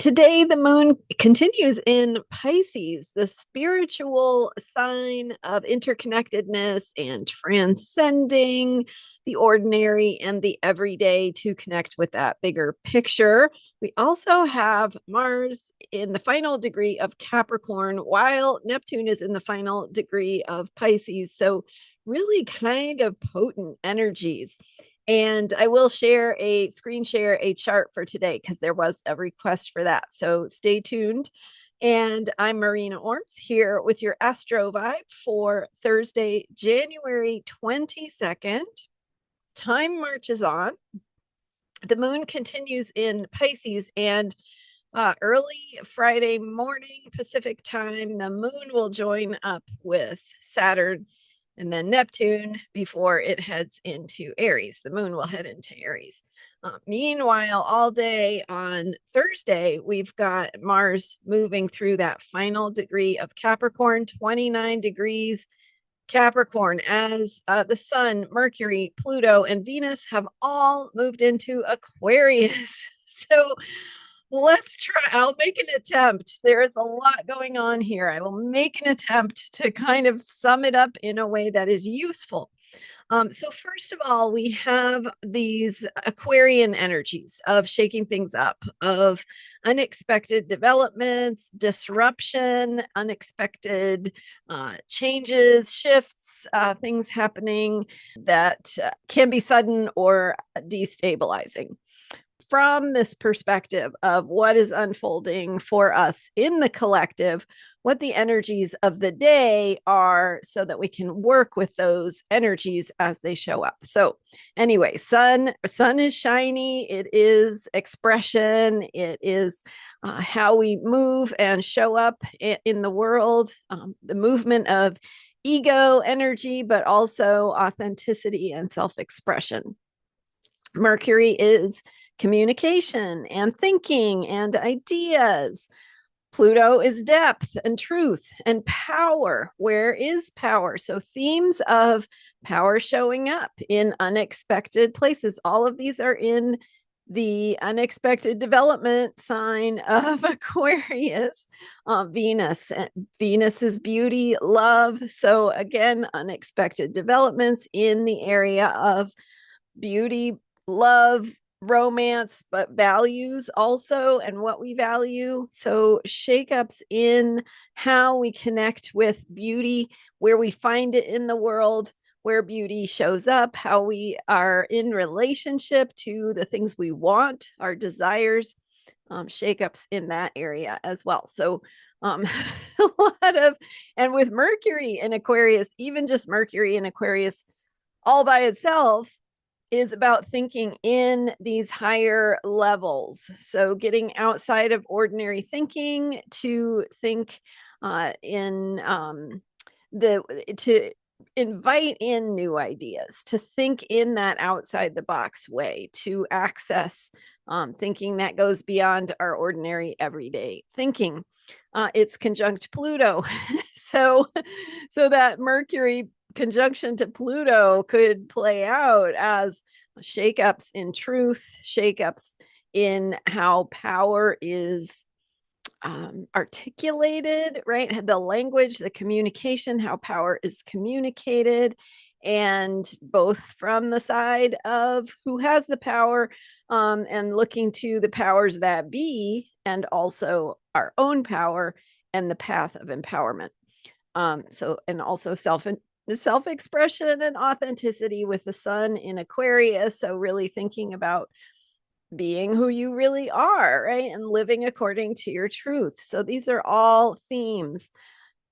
Today, the moon continues in Pisces, the spiritual sign of interconnectedness and transcending the ordinary and the everyday to connect with that bigger picture. We also have Mars in the final degree of Capricorn, while Neptune is in the final degree of Pisces. So, really kind of potent energies. And I will screen share a chart for today because there was a request for that. So stay tuned. And I'm Marina Orms here with your Astro Vibe for Thursday, January 22nd. Time marches on. The moon continues in Pisces, and early Friday morning Pacific time, the moon will join up with Saturn and then Neptune before it heads into Aries. The moon will head into Aries. Meanwhile, all day on Thursday, we've got Mars moving through that final degree of Capricorn, 29 degrees Capricorn, as the Sun, Mercury, Pluto, and Venus have all moved into Aquarius. So let's try. I'll make an attempt. There is a lot going on here. I will make an attempt to kind of sum it up in a way that is useful. So first of all, we have these Aquarian energies of shaking things up, of unexpected developments, disruption, unexpected changes, shifts, things happening that can be sudden or destabilizing. From this perspective of what is unfolding for us in the collective, what the energies of the day are, so that we can work with those energies as they show up. So anyway, sun is shiny. It is expression. It is how we move and show up in the world, the movement of ego energy, but also authenticity and self-expression. Mercury is communication and thinking and ideas. Pluto is depth and truth and power. Where is power? So themes of power showing up in unexpected places. All of these are in the unexpected development sign of Aquarius. Venus. Venus is beauty, love. So again, unexpected developments in the area of beauty, love, romance, but values also, and what we value. So shakeups in how we connect with beauty, where we find it in the world, where beauty shows up, how we are in relationship to the things we want, our desires, shakeups in that area as well. So a lot of, and with Mercury in Aquarius, even just Mercury in Aquarius all by itself is about thinking in these higher levels. So getting outside of ordinary thinking to think to invite in new ideas, to think in that outside the box way, to access thinking that goes beyond our ordinary everyday thinking. It's conjunct Pluto. so that Mercury conjunction to Pluto could play out as shakeups in truth, shakeups in how power is articulated, right? The language, the communication, how power is communicated, and both from the side of who has the power and looking to the powers that be, and also our own power and the path of empowerment. And also self-expression and authenticity with the sun in Aquarius. So really thinking about being who you really are, right? And living according to your truth. So these are all themes.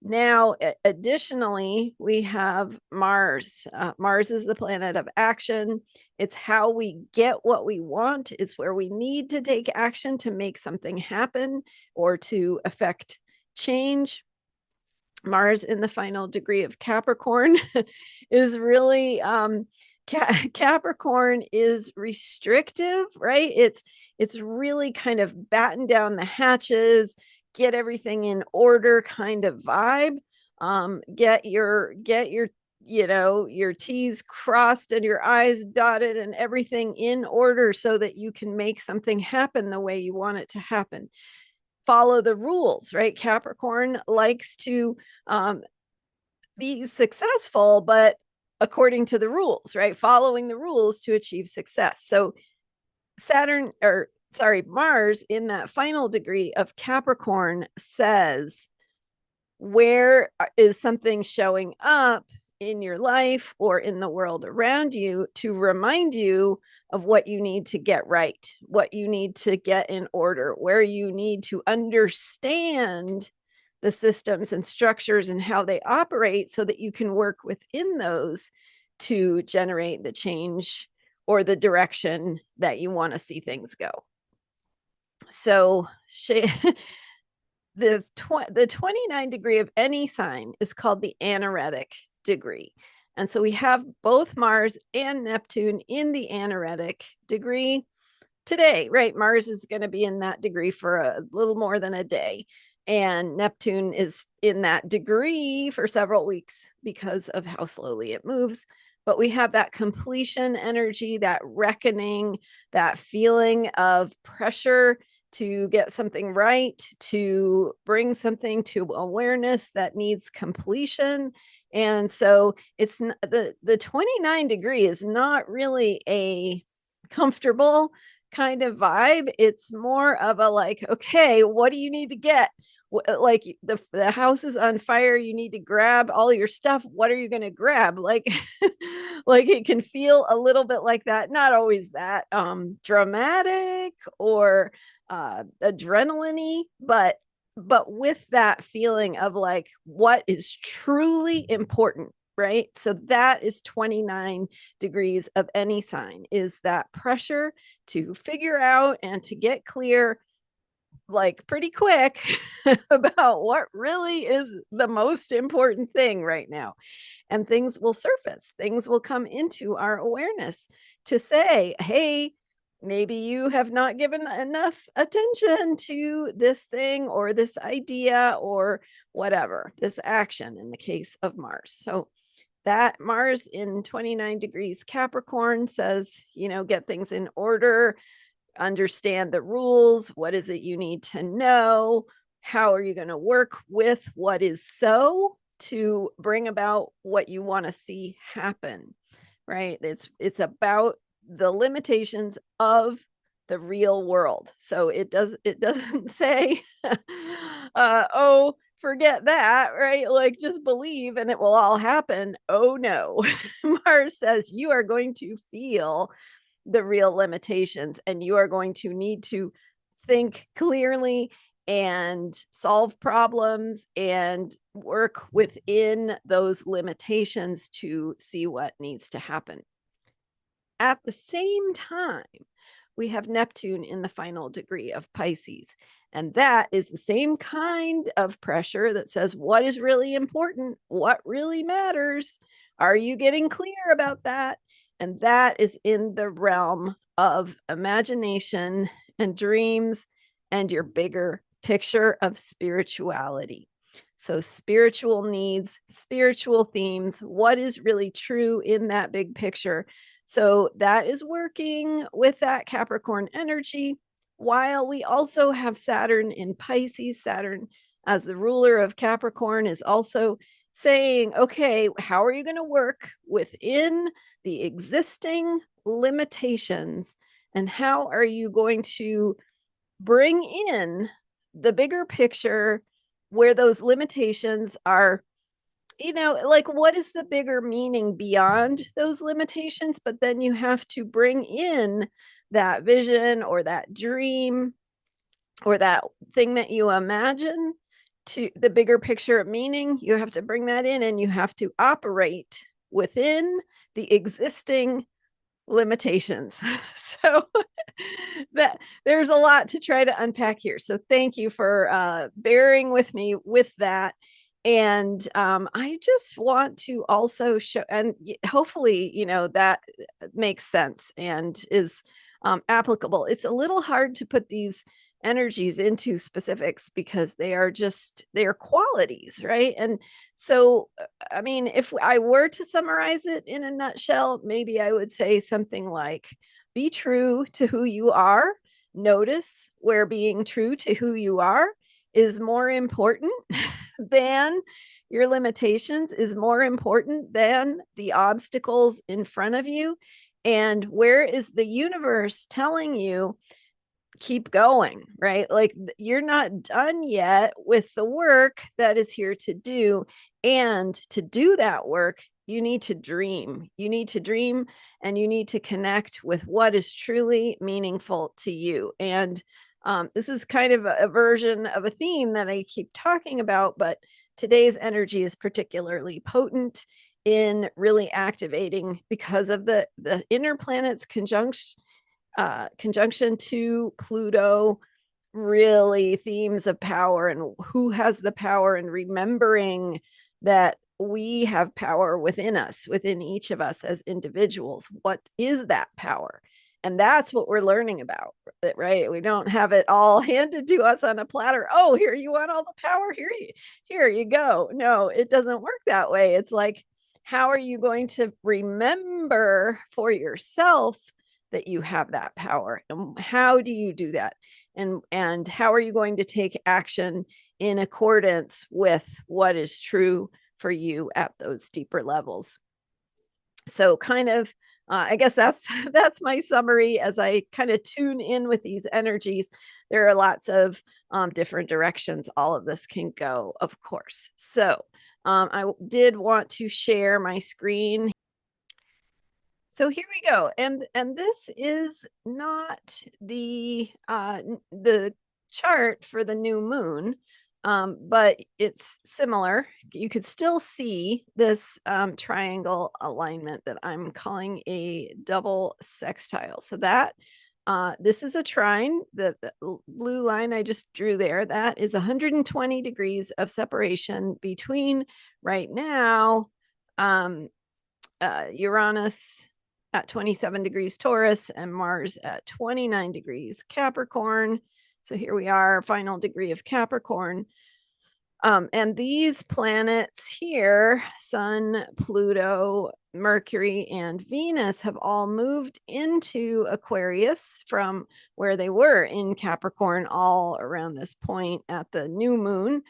Now, additionally, we have Mars. Mars is the planet of action. It's how we get what we want. It's where we need to take action to make something happen or to affect change. Mars in the final degree of Capricorn is really Capricorn is restrictive, right? It's really kind of batten down the hatches, get everything in order kind of vibe. Get your your T's crossed and your I's dotted and everything in order so that you can make something happen the way you want it to happen. Follow the rules, right? Capricorn likes to be successful, but according to the rules, right? Following the rules to achieve success. So Mars in that final degree of Capricorn says, where is something showing up in your life or in the world around you to remind you of what you need to get right, what you need to get in order, where you need to understand the systems and structures and how they operate so that you can work within those to generate the change or the direction that you want to see things go. So the 29 degree of any sign is called the anaretic degree. And so we have both Mars and Neptune in the anaretic degree today, right? Mars is going to be in that degree for a little more than a day. And Neptune is in that degree for several weeks because of how slowly it moves. But we have that completion energy, that reckoning, that feeling of pressure to get something right, to bring something to awareness that needs completion. And so it's the 29 degree is not really a comfortable kind of vibe. It's more of a like, okay, what do you need to get? Like the house is on fire, you need to grab all your stuff. What are you going to grab? Like like it can feel a little bit like that, not always that dramatic or adrenaline-y, but with that feeling of like what is truly important, right? So that is 29 degrees of any sign, is that pressure to figure out and to get clear like pretty quick about what really is the most important thing right now. And things will surface, things will come into our awareness to say, hey, maybe you have not given enough attention to this thing or this idea or whatever, this action in the case of Mars. So that Mars in 29 degrees Capricorn says, get things in order, understand the rules. What is it you need to know? How are you going to work with what is so to bring about what you want to see happen, right? It's about the limitations of the real world. So it doesn't say, oh, forget that, right? Like just believe and it will all happen. Oh no. Mars says you are going to feel the real limitations and you are going to need to think clearly and solve problems and work within those limitations to see what needs to happen. At the same time, we have Neptune in the final degree of Pisces. And that is the same kind of pressure that says, what is really important? What really matters? Are you getting clear about that? And that is in the realm of imagination and dreams and your bigger picture of spirituality. So, spiritual needs, spiritual themes, what is really true in that big picture? So, that is working with that Capricorn energy, while we also have Saturn in Pisces. Saturn, as the ruler of Capricorn, is also saying, okay, how are you going to work within the existing limitations? And how are you going to bring in the bigger picture where those limitations are, like what is the bigger meaning beyond those limitations? But then you have to bring in that vision or that dream or that thing that you imagine to the bigger picture of meaning. You have to bring that in and you have to operate within the existing limitations. So that there's a lot to try to unpack here. So thank you for bearing with me with that. And I just want to also show, and hopefully, that makes sense and is applicable. It's a little hard to put these energies into specifics because they are qualities, right? And so, I mean, if I were to summarize it in a nutshell, maybe I would say something like, be true to who you are. Notice where being true to who you are is more important than your limitations, is more important than the obstacles in front of you. And where is the universe telling you, keep going, right? Like you're not done yet with the work that is here to do. And to do that work, you need to dream. You need to dream and you need to connect with what is truly meaningful to you. And this is kind of a version of a theme that I keep talking about, but today's energy is particularly potent in really activating because of the inner planets conjunction to Pluto, really themes of power and who has the power, and remembering that we have power within us, within each of us as individuals. What is that power? And that's what we're learning about, right? We don't have it all handed to us on a platter. Oh, here, you want all the power? Here you go. No, it doesn't work that way. It's like, how are you going to remember for yourself that you have that power? And how do you do that? And how are you going to take action in accordance with what is true for you at those deeper levels? So kind of I guess that's my summary as I kind of tune in with these energies. There are lots of different directions all of this can go, of course. So I did want to share my screen. So here we go. And this is not the chart for the new moon, but it's similar. You could still see this triangle alignment that I'm calling a double sextile. So that this is a trine. The blue line I just drew there, that is 120 degrees of separation between right now Uranus at 27 degrees Taurus and Mars at 29 degrees Capricorn. So here we are, final degree of Capricorn. And these planets here, Sun, Pluto, Mercury, and Venus, have all moved into Aquarius from where they were in Capricorn, all around this point at the new moon,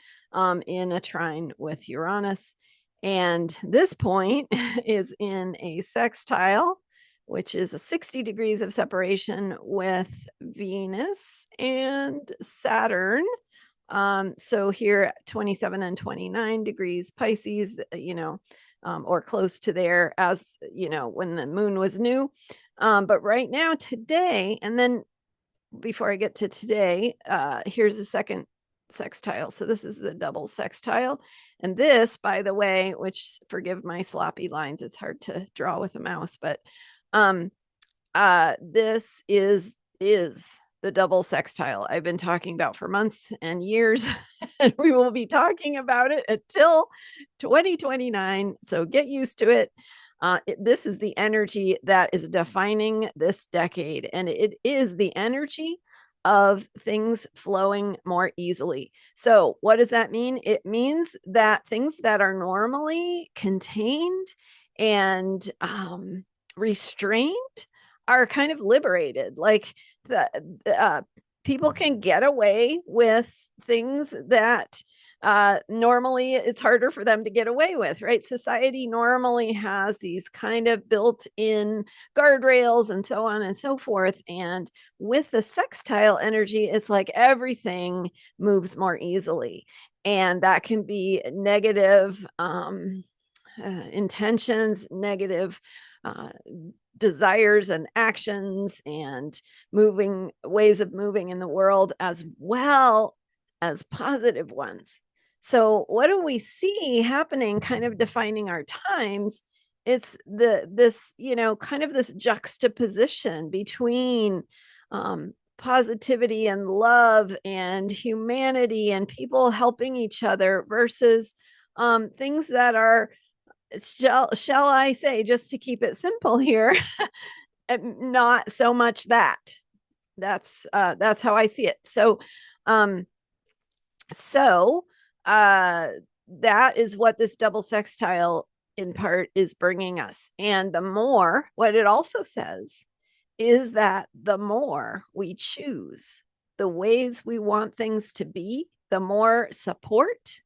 in a trine with Uranus. And this point is in a sextile, which is a 60 degrees of separation with Venus and Saturn. So here 27 and 29 degrees Pisces, or close to there, as when the moon was new. But right now, today, and then before I get to today, here's the second sextile. So this is the double sextile. And this, by the way, which, forgive my sloppy lines, it's hard to draw with a mouse, but this is the double sextile I've been talking about for months and years, and we will be talking about it until 2029. So get used to it. This is the energy that is defining this decade, and it is the energy of things flowing more easily. So what does that mean? It means that things that are normally contained and restrained are kind of liberated. Like the people can get away with things that normally it's harder for them to get away with, right? Society normally has these kind of built-in guardrails and so on and so forth. And with the sextile energy, it's like everything moves more easily. And that can be negative intentions, negative desires and actions, and moving ways of moving in the world, as well as positive ones. So what do we see happening, kind of defining our times? It's this kind of this juxtaposition between positivity and love and humanity and people helping each other versus things that are, shall I say, just to keep it simple here, not so much that. that's how I see it. So so that is what this double sextile in part is bringing us. And the more, what it also says is that the more we choose the ways we want things to be, the more support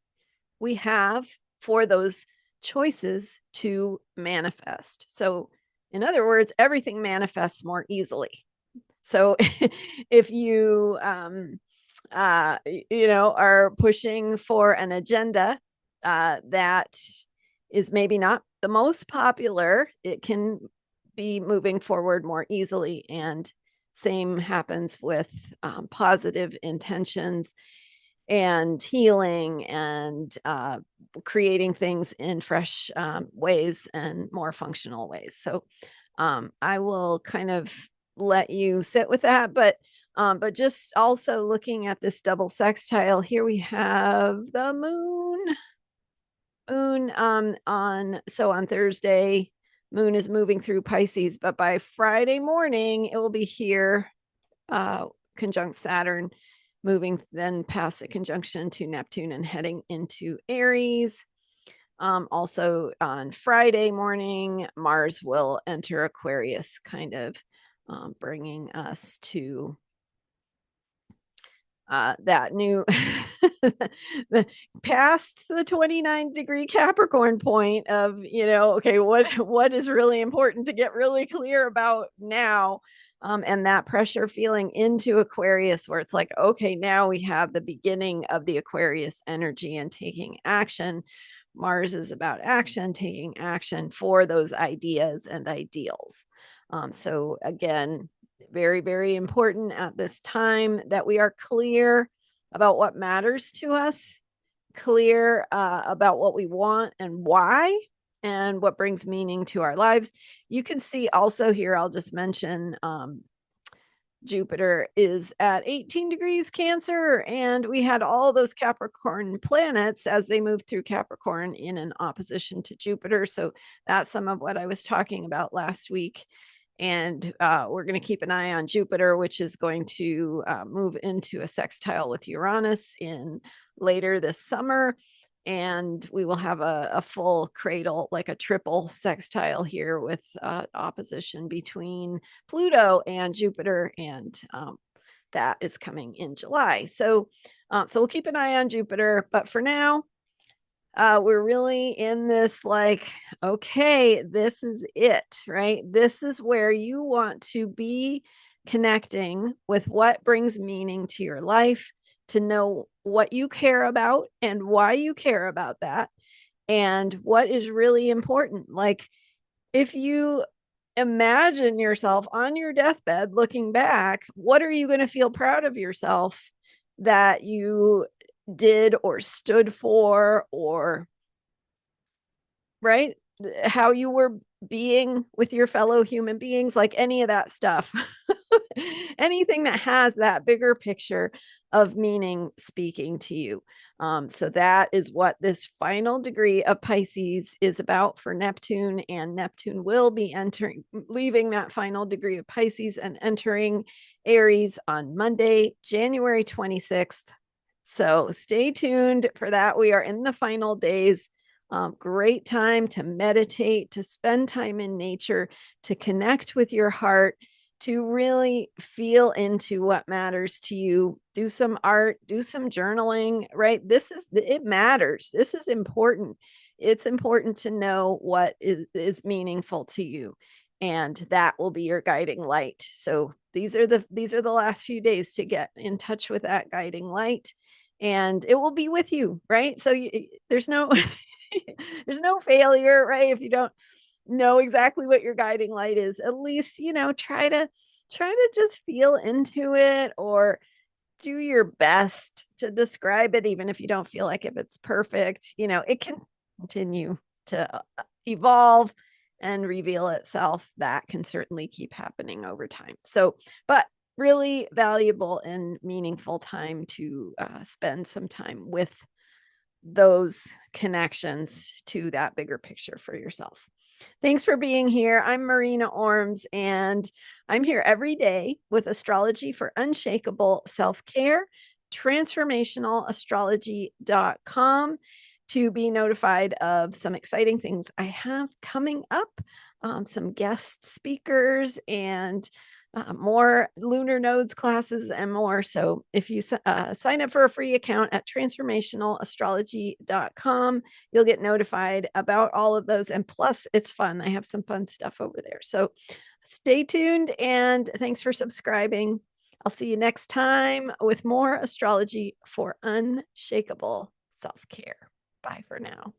we have for those choices to manifest. So, in other words, everything manifests more easily. So, if you, are pushing for an agenda that is maybe not the most popular, it can be moving forward more easily. And same happens with positive intentions and healing and creating things in fresh ways and more functional ways. So I will kind of let you sit with that, but just also looking at this double sextile, here we have the moon on Thursday. Moon is moving through Pisces, but by Friday morning it will be here, conjunct Saturn, moving then past a conjunction to Neptune and heading into Aries. Also on Friday morning, Mars will enter Aquarius, kind of bringing us to that new past the 29-degree Capricorn point of, okay, what is really important to get really clear about now. And that pressure feeling into Aquarius, where it's like, okay, now we have the beginning of the Aquarius energy and taking action. Mars is about action, taking action for those ideas and ideals. So again, very, very important at this time that we are clear about what matters to us, clear about what we want and why, and what brings meaning to our lives. You can see also here, I'll just mention Jupiter is at 18 degrees Cancer, and we had all those Capricorn planets as they moved through Capricorn in an opposition to Jupiter. So that's some of what I was talking about last week. And we're going to keep an eye on Jupiter, which is going to move into a sextile with Uranus in later this summer. And we will have a full cradle, like a triple sextile here with opposition between Pluto and Jupiter. And that is coming in July. So we'll keep an eye on Jupiter. But for now, we're really in this like, okay, this is it, right? This is where you want to be connecting with what brings meaning to your life, to know what you care about and why you care about that, and what is really important. Like, if you imagine yourself on your deathbed looking back, what are you going to feel proud of yourself that you did or stood for, or right, how you were being with your fellow human beings, like any of that stuff. Anything that has that bigger picture of meaning speaking to you. So that is what this final degree of Pisces is about for Neptune. And Neptune will be leaving that final degree of Pisces and entering Aries on Monday, January 26th. So stay tuned for that. We are in the final days. Great time to meditate, to spend time in nature, to connect with your heart, to really feel into what matters to you. Do some art, do some journaling, right? It matters. This is important. It's important to know what is meaningful to you, and that will be your guiding light. So these are the last few days to get in touch with that guiding light, and it will be with you, right? So there's no there's no failure, right? If you don't know exactly what your guiding light is, at least, try to just feel into it, or do your best to describe it, even if you don't feel like if it's perfect. It can continue to evolve and reveal itself. That can certainly keep happening over time. So, but really valuable and meaningful time to spend some time with those connections to that bigger picture for yourself. Thanks for being here. I'm Marina Orms, and I'm here every day with astrology for unshakable self-care, transformationalastrology.com to be notified of some exciting things I have coming up, some guest speakers and more lunar nodes classes and more. So if you sign up for a free account at transformationalastrology.com, you'll get notified about all of those. And plus, it's fun. I have some fun stuff over there. So stay tuned and thanks for subscribing. I'll see you next time with more astrology for unshakable self-care. Bye for now.